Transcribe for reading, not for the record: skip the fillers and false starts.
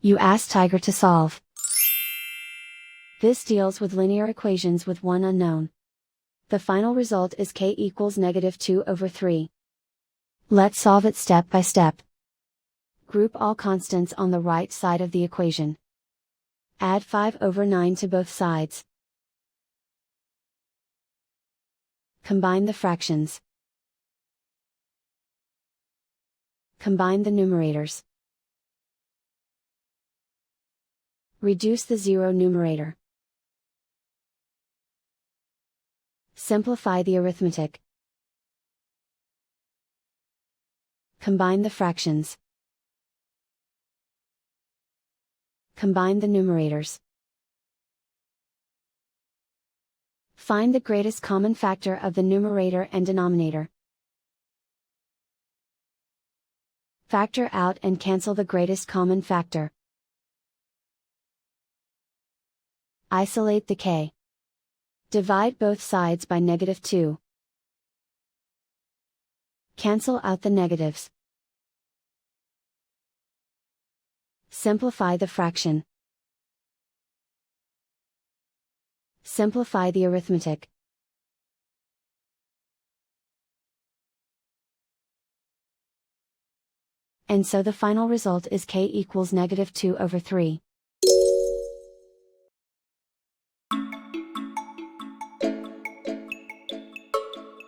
You ask Tiger to solve. This deals with linear equations with one unknown. The final result is k equals -2/3. Let's solve it step by step. Group all constants on the right side of the equation. Add 5/9 to both sides. Combine the fractions. Combine the numerators. Reduce the zero numerator. Simplify the arithmetic. Combine the fractions. Combine the numerators. Find the greatest common factor of the numerator and denominator. Factor out and cancel the greatest common factor. Isolate the k. Divide both sides by -2. Cancel out the negatives. Simplify the fraction. Simplify the arithmetic. And so the final result is k equals -2/3.